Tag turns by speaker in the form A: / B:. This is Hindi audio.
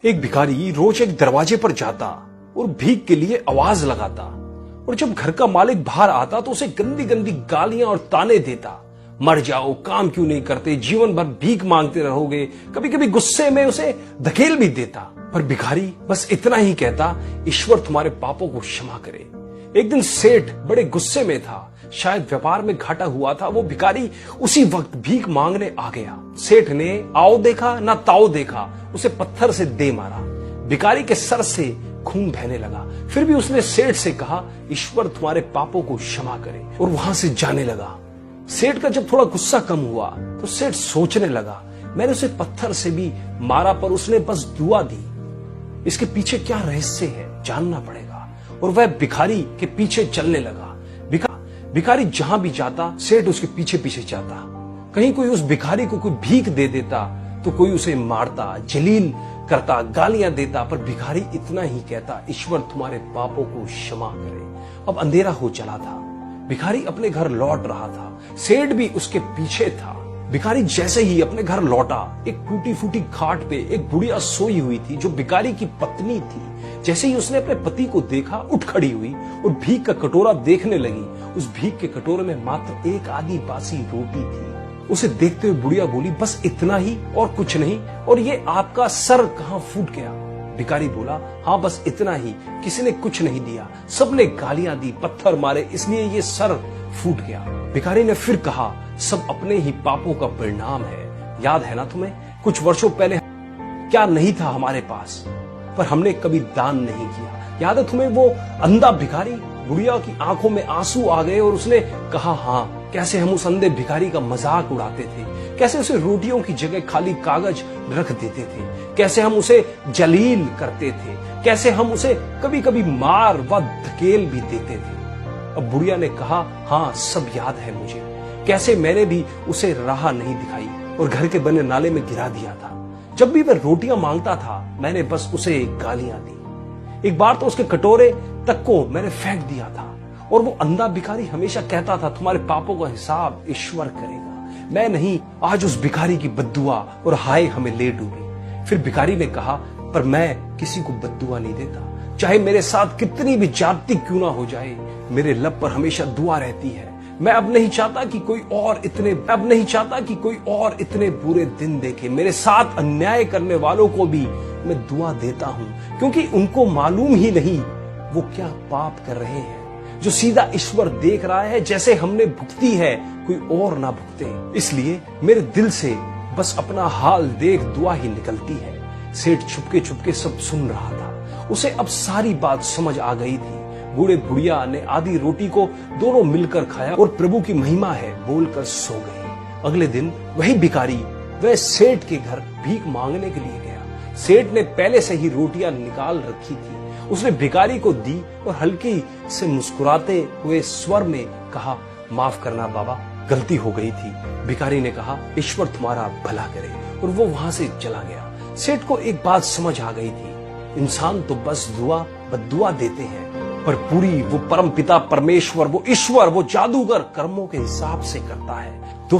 A: एक भिखारी रोज एक दरवाजे पर जाता और भीख के लिए आवाज लगाता, और जब घर का मालिक बाहर आता तो उसे गंदी गंदी गालियां और ताने देता। मर जाओ, काम क्यों नहीं करते, जीवन भर भीख मांगते रहोगे। कभी कभी गुस्से में उसे धकेल भी देता, पर भिखारी बस इतना ही कहता, ईश्वर तुम्हारे पापों को क्षमा करे। एक दिन सेठ बड़े गुस्से में था, शायद व्यापार में घाटा हुआ था। वो भिखारी उसी वक्त भीख मांगने आ गया। सेठ ने आओ देखा ना ताओ देखा, उसे पत्थर से दे मारा। भिखारी के सर से खून बहने लगा। फिर भी उसने सेठ से कहा, ईश्वर तुम्हारे पापों को क्षमा करे, और वहां से जाने लगा। सेठ का जब थोड़ा गुस्सा कम हुआ तो सेठ सोचने लगा, मैंने उसे पत्थर से भी मारा पर उसने बस दुआ दी। इसके पीछे क्या रहस्य है, जानना पड़ेगा। और वह भिखारी के पीछे चलने लगा। भिखारी जहां भी जाता, सेठ उसके पीछे पीछे जाता। कहीं कोई उस भिखारी को कोई भीख दे देता तो कोई उसे मारता, जलील करता, गालियां देता, पर भिखारी इतना ही कहता, ईश्वर तुम्हारे पापों को क्षमा करे। अब अंधेरा हो चला था। भिखारी अपने घर लौट रहा था। सेठ भी उसके पीछे था। भिखारी जैसे ही अपने घर लौटा, एक टूटी फूटी खाट पे एक बुढ़िया सोई हुई थी जो भिखारी की पत्नी थी। जैसे ही उसने अपने पति को देखा, उठ खड़ी हुई और भीख का कटोरा देखने लगी। उस भीख के कटोरे में मात्र एक आधी बासी रोटी थी। उसे देखते हुए बुढ़िया बोली, बस इतना ही और कुछ नहीं, और ये आपका सर कहां फूट गया? भिखारी बोला, हाँ बस इतना ही, किसी ने कुछ नहीं दिया, सबने गालियां दी, पत्थर मारे, इसलिए ये सर फूट गया। भिखारी ने फिर कहा, सब अपने ही पापों का परिणाम है। याद है ना तुम्हें, कुछ वर्षों पहले क्या नहीं था हमारे पास, पर हमने कभी दान नहीं किया। याद है तुम्हें वो अंधा भिखारी? बुढ़िया की आंखों में आंसू आ गए और उसने कहा, हाँ, कैसे हम उस अंधे भिखारी का मजाक उड़ाते थे, कैसे उसे रोटियों की जगह खाली कागज रख देते थे, कैसे हम उसे जलील करते थे, कैसे हम उसे कभी कभी मार व धकेल भी देते थे। अब बुढ़िया ने कहा, हाँ सब याद है मुझे, कैसे मैंने भी उसे राह नहीं दिखाई और घर के बने नाले में गिरा दिया था। जब भी वह रोटियां मांगता था, मैंने बस उसे गालियां दी। एक बार तो उसके कटोरे तक को मैंने फेंक दिया था। और वो अंधा भिखारी हमेशा कहता था, तुम्हारे पापों का हिसाब ईश्वर करेगा। मैं नहीं, आज उस भिखारी की बद्दुआ और हाय हमें ले डूबी। फिर भिखारी ने कहा, पर मैं किसी को बद्दुआ नहीं देता, चाहे मेरे साथ कितनी भी ज्यादती क्यों ना हो जाए, मेरे लब पर हमेशा दुआ रहती है। मैं अब नहीं चाहता कि कोई और इतने बुरे दिन देखे। मेरे साथ अन्याय करने वालों को भी मैं दुआ देता हूं, क्योंकि उनको मालूम ही नहीं वो क्या पाप कर रहे हैं, जो सीधा ईश्वर देख रहा है। जैसे हमने भुगती है, कोई और ना भुगते। इसलिए मेरे दिल से बस अपना हाल देख दुआ ही निकलती है। सेठ छुपके छुपके सब सुन रहा था। उसे अब सारी बात समझ आ गई थी। बूढ़े बुढ़िया ने आधी रोटी को दोनों मिलकर खाया और प्रभु की महिमा है बोलकर सो गए। अगले दिन वही भिखारी वह सेठ के घर भीख मांगने के लिए गया। सेठ ने पहले से ही रोटियां निकाल रखी थी। उसने भिखारी को दी और हल्की से मुस्कुराते हुए स्वर में कहा, माफ करना बाबा, गलती हो गई थी। भिखारी ने कहा, ईश्वर तुम्हारा भला करे, और वो वहां से चला गया। सेठ को एक बात समझ आ गई थी, इंसान तो बस बद्दुआ देते हैं, पर पूरी वो परम पिता परमेश्वर, वो ईश्वर, वो जादूगर कर्मों के हिसाब से करता है। तो